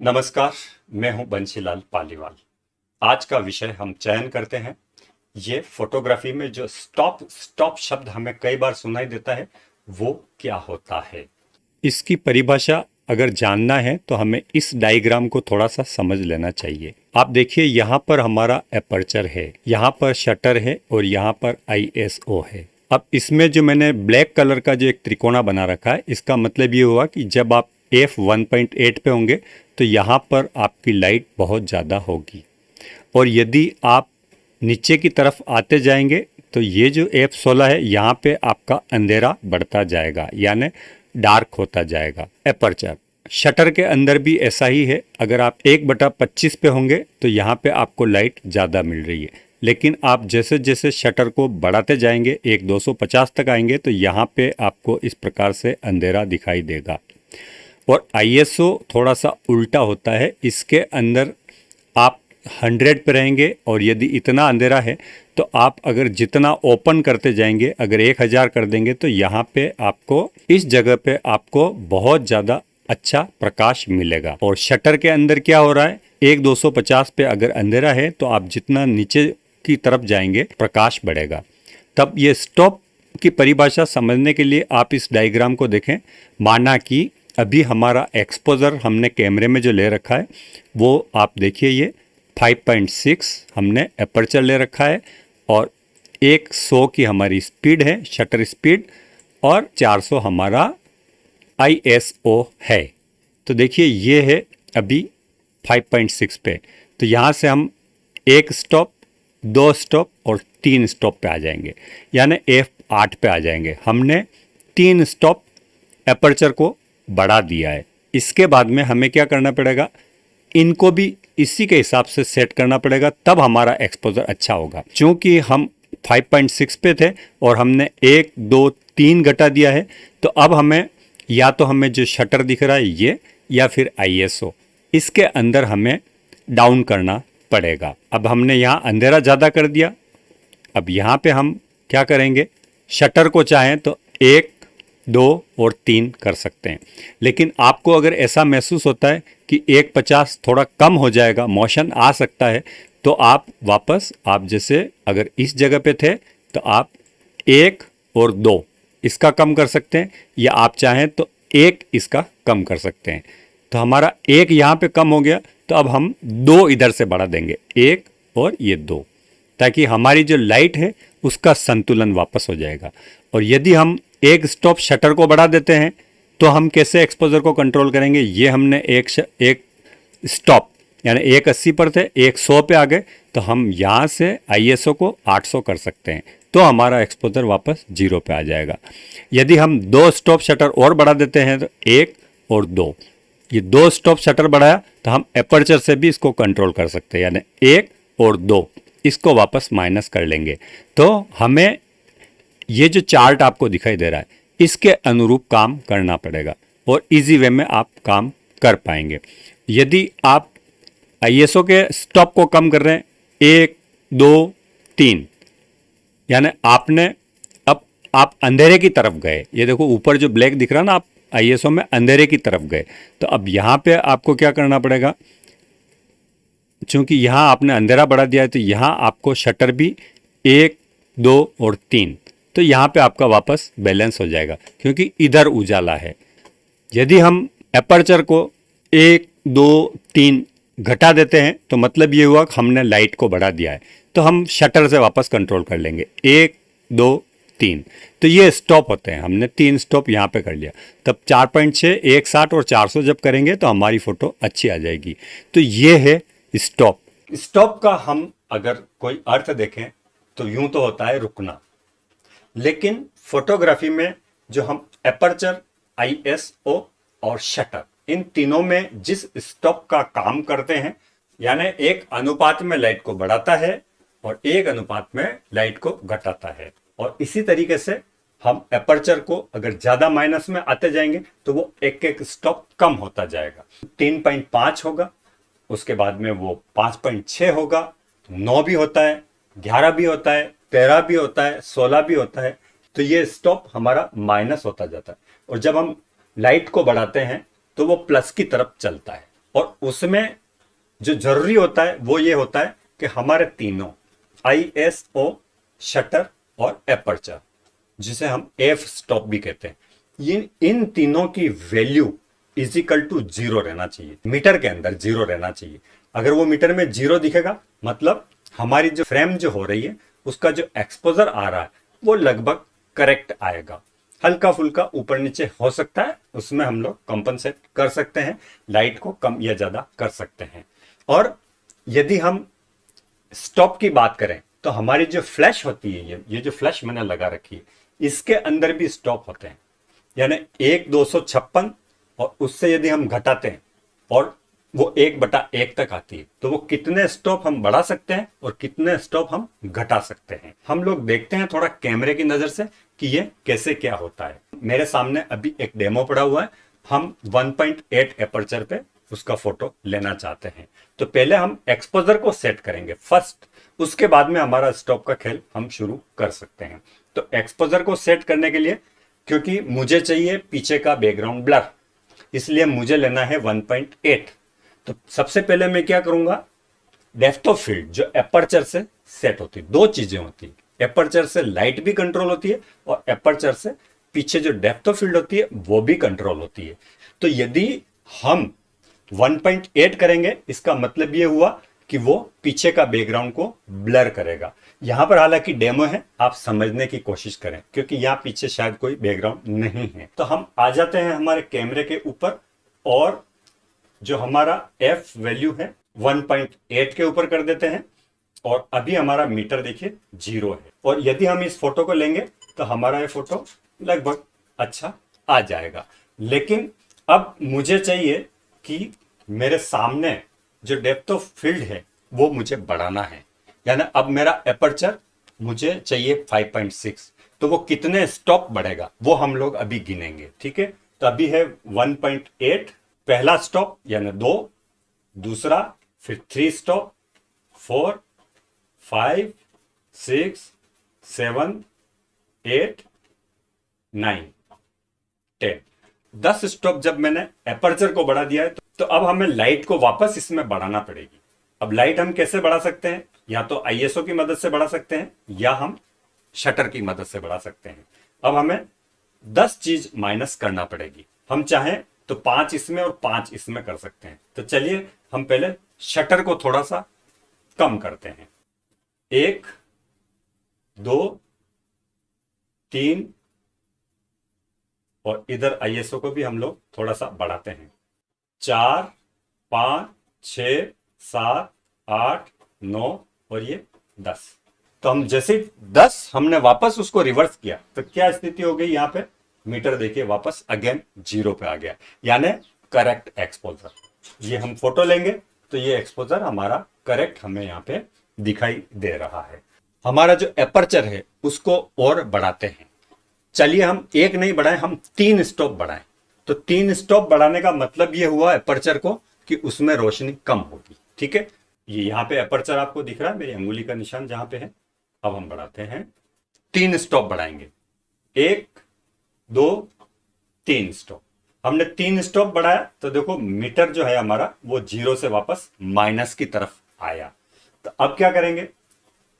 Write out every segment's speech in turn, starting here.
नमस्कार, मैं हूं बंशीलाल पालीवाल। आज का विषय हम चयन करते हैं। ये फोटोग्राफी में जो स्टॉप स्टॉप शब्द हमें कई बार सुनाई देता है, वो क्या होता है। इसकी परिभाषा अगर जानना है तो हमें इस डायग्राम को थोड़ा सा समझ लेना चाहिए। आप देखिए, यहाँ पर हमारा एपर्चर है, यहाँ पर शटर है और यहाँ पर आईएसओ है। अब इसमें जो मैंने ब्लैक कलर का जो एक त्रिकोणा बना रखा है, इसका मतलब ये हुआ कि जब आप f1.8 पे होंगे तो यहाँ पर आपकी लाइट बहुत ज़्यादा होगी, और यदि आप नीचे की तरफ आते जाएंगे तो ये जो f16 है, यहाँ पे आपका अंधेरा बढ़ता जाएगा, यानी डार्क होता जाएगा एपर्चर। शटर के अंदर भी ऐसा ही है। अगर आप 1/25 पे होंगे तो यहाँ पे आपको लाइट ज़्यादा मिल रही है, लेकिन आप जैसे जैसे शटर को बढ़ाते जाएंगे 250 तक आएंगे तो यहाँ पे आपको इस प्रकार से अंधेरा दिखाई देगा। और आईएसओ थोड़ा सा उल्टा होता है। इसके अंदर आप 100 पे रहेंगे, और यदि इतना अंधेरा है तो आप अगर जितना ओपन करते जाएंगे, अगर 1000 कर देंगे तो यहाँ पे आपको इस जगह पे आपको बहुत ज़्यादा अच्छा प्रकाश मिलेगा। और शटर के अंदर क्या हो रहा है, 1250 पे अगर अंधेरा है तो आप जितना नीचे की तरफ जाएंगे प्रकाश बढ़ेगा। तब ये स्टॉप की परिभाषा समझने के लिए आप इस डायग्राम को देखें। माना कि अभी हमारा एक्सपोजर हमने कैमरे में जो ले रखा है वो आप देखिए, ये 5.6 हमने एपर्चर ले रखा है, और 100 की हमारी स्पीड है, शटर स्पीड, और 400 हमारा आईएसओ है। तो देखिए ये है अभी 5.6 पे। तो यहाँ से हम 1 स्टॉप, 2 स्टॉप और 3 स्टॉप पे आ जाएंगे, यानी F8 पे आ जाएंगे। हमने 3 स्टॉप एपर्चर को बढ़ा दिया है। इसके बाद में हमें क्या करना पड़ेगा, इनको भी इसी के हिसाब से सेट करना पड़ेगा, तब हमारा एक्सपोजर अच्छा होगा। चूंकि हम 5.6 पे थे और हमने 1, 2, 3 घटा दिया है, तो अब हमें या तो हमें जो शटर दिख रहा है ये, या फिर आईएसओ, इसके अंदर हमें डाउन करना पड़ेगा। अब हमने यहाँ अंधेरा ज़्यादा कर दिया। अब यहाँ पे हम क्या करेंगे, शटर को चाहें तो 1, 2 और 3 कर सकते हैं। लेकिन आपको अगर ऐसा महसूस होता है कि 150 थोड़ा कम हो जाएगा, मोशन आ सकता है, तो आप वापस, आप जैसे अगर इस जगह पे थे तो आप 1 और 2 इसका कम कर सकते हैं, या आप चाहें तो 1 इसका कम कर सकते हैं। तो हमारा 1 यहाँ पे कम हो गया, तो अब हम 2 इधर से बढ़ा देंगे, 1 और ये 2, ताकि हमारी जो लाइट है उसका संतुलन वापस हो जाएगा। और यदि हम 1 स्टॉप शटर को बढ़ा देते हैं तो हम कैसे एक्सपोजर को कंट्रोल करेंगे। ये हमने एक स्टॉप यानी 180 पर थे, 100 पे आ गए, तो हम यहाँ से आईएसओ को 800 कर सकते हैं, तो हमारा एक्सपोजर वापस 0 पे आ जाएगा। यदि हम 2 स्टॉप शटर और बढ़ा देते हैं तो 1 और 2, ये 2 स्टॉप शटर बढ़ाया तो हम एपर्चर से भी इसको कंट्रोल कर सकते हैं, यानी 1 और 2 इसको वापस माइनस कर लेंगे। तो हमें ये जो चार्ट आपको दिखाई दे रहा है इसके अनुरूप काम करना पड़ेगा, और इजी वे में आप काम कर पाएंगे। यदि आप आईएसओ के स्टॉप को कम कर रहे हैं 1, 2, 3, यानी आपने, अब आप अंधेरे की तरफ गए, ये देखो ऊपर जो ब्लैक दिख रहा है ना, आप आईएसओ में अंधेरे की तरफ गए, तो अब यहाँ पे आपको क्या करना पड़ेगा, चूंकि यहाँ आपने अंधेरा बढ़ा दिया है तो यहाँ आपको शटर भी 1, 2 और 3, तो यहाँ पे आपका वापस बैलेंस हो जाएगा, क्योंकि इधर उजाला है। यदि हम एपर्चर को 1, 2, 3 घटा देते हैं तो मतलब ये हुआ कि हमने लाइट को बढ़ा दिया है, तो हम शटर से वापस कंट्रोल कर लेंगे, 1, 2, 3, तो ये स्टॉप होते हैं। हमने 3 स्टॉप यहाँ पे कर लिया, तब 4.6, 160 और 400 जब करेंगे तो हमारी फोटो अच्छी आ जाएगी। तो ये है स्टॉप। स्टॉप का हम अगर कोई अर्थ देखें तो यूं तो होता है रुकना, लेकिन फोटोग्राफी में जो हम एपर्चर, आईएसओ और शटर, इन तीनों में जिस स्टॉप का काम करते हैं, यानी एक अनुपात में लाइट को बढ़ाता है और एक अनुपात में लाइट को घटाता है। और इसी तरीके से हम एपर्चर को अगर ज्यादा माइनस में आते जाएंगे तो वो एक एक स्टॉप कम होता जाएगा। 3.5 होगा, उसके बाद में वो 5.6 होगा, 9 भी होता है, 11 भी होता है, 13 भी होता है, 16 भी होता है। तो ये स्टॉप हमारा माइनस होता जाता है, और जब हम लाइट को बढ़ाते हैं तो वो प्लस की तरफ चलता है। और उसमें जो जरूरी होता है वो ये होता है कि हमारे तीनों ISO, शटर और एपर्चर, जिसे हम एफ स्टॉप भी कहते हैं, इन तीनों की वैल्यू इजिकल टू 0 रहना चाहिए, मीटर के अंदर 0 रहना चाहिए। अगर वो मीटर में 0 दिखेगा मतलब हमारी जो फ्रेम जो हो रही है उसका जो एक्सपोजर आ रहा है वो लगभग करेक्ट आएगा। हल्का फुल्का ऊपर नीचे हो सकता है, उसमें हम लोग कंपनसेट कर सकते हैं, लाइट को कम या ज्यादा कर सकते हैं। और यदि हम स्टॉप की बात करें तो हमारी जो फ्लैश होती है, ये जो फ्लैश मैंने लगा रखी है, इसके अंदर भी स्टॉप होते हैं। यानी 1/256 और उससे यदि हम घटाते हैं और वो 1/1 तक आती है तो वो कितने स्टॉप हम बढ़ा सकते हैं और कितने स्टॉप हम घटा सकते हैं। हम लोग देखते हैं थोड़ा कैमरे की नजर से कि ये कैसे क्या होता है। मेरे सामने अभी एक डेमो पड़ा हुआ है, हम 1.8 एपर्चर पे उसका फोटो लेना चाहते हैं। तो पहले हम एक्सपोजर को सेट करेंगे फर्स्ट, उसके बाद में हमारा स्टॉप का खेल हम शुरू कर सकते हैं। तो एक्सपोजर को सेट करने के लिए, क्योंकि मुझे चाहिए पीछे का बैकग्राउंड ब्लर, इसलिए मुझे लेना है 1.8। तो सबसे पहले मैं क्या करूंगा, डेप्थ ऑफ फील्ड जो एपर्चर से सेट होती है, दो चीजें होती है, एपर्चर से लाइट भी कंट्रोल होती है और एपर्चर से पीछे जो डेप्थ ऑफ फील्ड होती है वो भी कंट्रोल होती है। तो यदि हम 1.8 करेंगे इसका मतलब ये हुआ कि वो पीछे का बैकग्राउंड को ब्लर करेगा। यहां पर हालांकि डेमो है, आप समझने की कोशिश करें क्योंकि यहां पीछे शायद कोई बैकग्राउंड नहीं है। तो हम आ जाते हैं हमारे कैमरे के ऊपर और जो हमारा एफ वैल्यू है 1.8 के ऊपर कर देते हैं और अभी हमारा मीटर देखिए 0 है। और यदि हम इस फोटो को लेंगे तो हमारा ये फोटो लगभग अच्छा आ जाएगा। लेकिन अब मुझे चाहिए कि मेरे सामने जो डेप्थ ऑफ फील्ड है वो मुझे बढ़ाना है, यानी अब मेरा एपर्चर मुझे चाहिए 5.6। तो वो कितने स्टॉप बढ़ेगा वो हम लोग अभी गिनेंगे, ठीक है। तो अभी है 1.8 पहला स्टॉप यानी 2, दूसरा, फिर 3 स्टॉप, 4, 5, 6, 7, 8, 9, 10, 10 स्टॉप जब मैंने एपर्चर को बढ़ा दिया है तो अब हमें लाइट को वापस इसमें बढ़ाना पड़ेगी। अब लाइट हम कैसे बढ़ा सकते हैं, या तो ISO की मदद से बढ़ा सकते हैं या हम शटर की मदद से बढ़ा सकते हैं। अब हमें 10 चीज माइनस करना पड़ेगी। हम चाहें तो 5 इसमें और 5 इसमें कर सकते हैं। तो चलिए हम पहले शटर को थोड़ा सा कम करते हैं। 1, 2, 3 और इधर ISO को भी हम लोग थोड़ा सा बढ़ाते हैं। 4, 5, 6, 7, 8, 9 और ये 10। तो हम जैसे 10 हमने वापस उसको रिवर्स किया तो क्या स्थिति हो गई, यहां पे मीटर देखिए वापस अगेन 0 पे आ गया, यानी करेक्ट एक्सपोजर। ये हम फोटो लेंगे तो ये एक्सपोजर हमारा करेक्ट हमें यहाँ पे दिखाई दे रहा है। हमारा जो एपर्चर है उसको और बढ़ाते हैं। चलिए हम 1 नहीं बढ़ाएं, हम 3 स्टॉप बढ़ाएं। तो 3 स्टॉप बढ़ाने का मतलब ये हुआ एपर्चर को कि उसमें रोशनी कम होगी, ठीक है। ये यहाँ पे एपर्चर आपको दिख रहा है, मेरी अंगुली का निशान जहां पे है। अब हम बढ़ाते हैं, 3 स्टॉप बढ़ाएंगे, 1, 2, 3 स्टॉप। हमने 3 स्टॉप बढ़ाया तो देखो मीटर जो है हमारा वो 0 से वापस माइनस की तरफ आया। तो अब क्या करेंगे,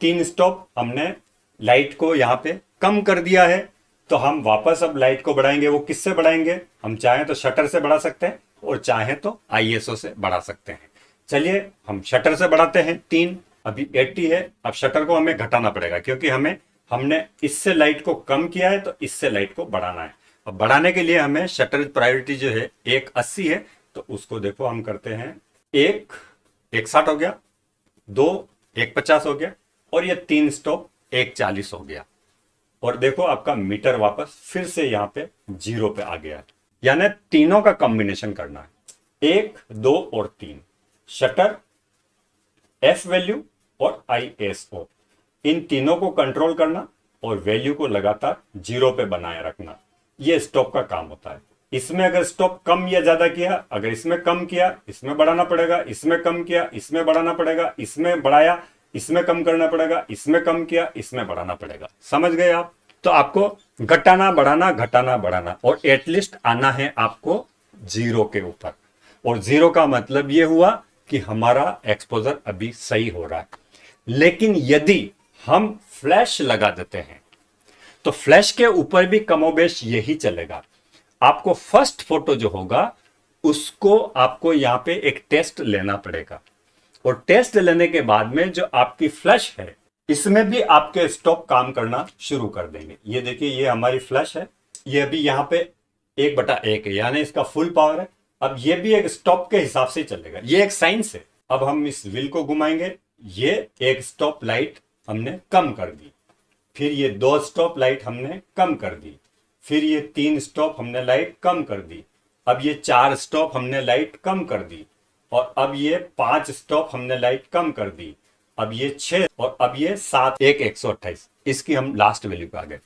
3 स्टॉप हमने लाइट को यहां पे कम कर दिया है तो हम वापस अब लाइट को बढ़ाएंगे। वो किससे बढ़ाएंगे, हम चाहें तो शटर से बढ़ा सकते हैं और चाहें तो ISO से बढ़ा सकते हैं। चलिए हम शटर से बढ़ाते हैं। 3 अभी 80 है, अब शटर को हमें घटाना पड़ेगा क्योंकि हमने इससे लाइट को कम किया है तो इससे लाइट को बढ़ाना है। अब बढ़ाने के लिए हमें शटर प्रायोरिटी जो है 180 है तो उसको देखो हम करते हैं 160 हो गया, 2 150 हो गया और ये 3 स्टॉप 140 हो गया। और देखो आपका मीटर वापस फिर से यहाँ पे 0 पे आ गया है। यानी तीनों का कॉम्बिनेशन करना है, 1, 2 और 3, शटर, एफ वैल्यू और ISO, इन तीनों को कंट्रोल करना और वैल्यू को लगातार 0 पे बनाए रखना, ये स्टॉप का काम होता है। इसमें अगर स्टॉप कम या ज्यादा किया, अगर इसमें कम किया इसमें बढ़ाना पड़ेगा, इसमें कम किया इसमें बढ़ाना पड़ेगा, इसमें बढ़ाया इसमें कम करना पड़ेगा, इसमें कम किया इसमें बढ़ाना पड़ेगा। समझ गए आप। तो आपको घटाना बढ़ाना घटाना बढ़ाना और एटलीस्ट आना है आपको 0 के ऊपर। और 0 का मतलब यह हुआ कि हमारा एक्सपोजर अभी सही हो रहा है। लेकिन यदि हम फ्लैश लगा देते हैं तो फ्लैश के ऊपर भी कमोबेश यही चलेगा। आपको फर्स्ट फोटो जो होगा उसको आपको यहां पे एक टेस्ट लेना पड़ेगा, और टेस्ट लेने के बाद में जो आपकी फ्लैश है इसमें भी आपके स्टॉप काम करना शुरू कर देंगे। ये देखिए, ये हमारी फ्लैश है, ये अभी यहां पे 1/1 है, यानी इसका फुल पावर है। अब ये भी एक स्टॉप के हिसाब से चलेगा, ये एक साइंस है। अब हम इस व्हील को घुमाएंगे, ये एक स्टॉप लाइट हमने कम कर दी, फिर ये 2 स्टॉप लाइट हमने कम कर दी, फिर ये 3 स्टॉप हमने लाइट कम कर दी, अब ये 4 स्टॉप हमने लाइट कम कर दी, और अब ये 5 स्टॉप हमने लाइट कम कर दी, अब ये 6 और अब ये 7, 128। इसकी हम लास्ट वैल्यू पे आ गए।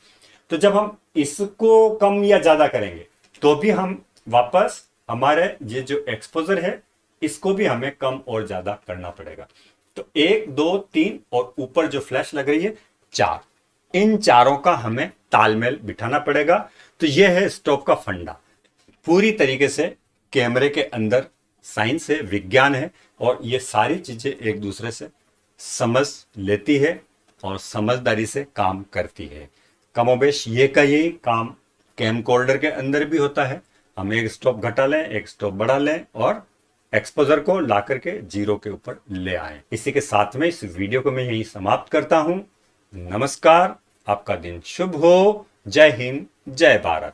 तो जब हम इसको कम या ज्यादा करेंगे तो भी हम वापस हमारे ये जो एक्सपोजर है इसको भी हमें कम और ज्यादा करना पड़ेगा। तो 1, 2, 3 और ऊपर जो फ्लैश लग रही है 4, इन चारों का हमें तालमेल बिठाना पड़ेगा। तो यह है स्टॉप का फंडा। पूरी तरीके से कैमरे के अंदर साइंस है, विज्ञान है, और ये सारी चीजें एक दूसरे से समझ लेती है और समझदारी से काम करती है। कमोबेश ये का यही काम कैमकोर्डर के अंदर भी होता है। हम एक स्टॉप घटा लें, एक स्टॉप बढ़ा लें और एक्सपोजर को ला करके 0 के ऊपर ले आए। इसी के साथ में इस वीडियो को मैं यहीं समाप्त करता हूं। नमस्कार, आपका दिन शुभ हो। जय हिंद, जय भारत।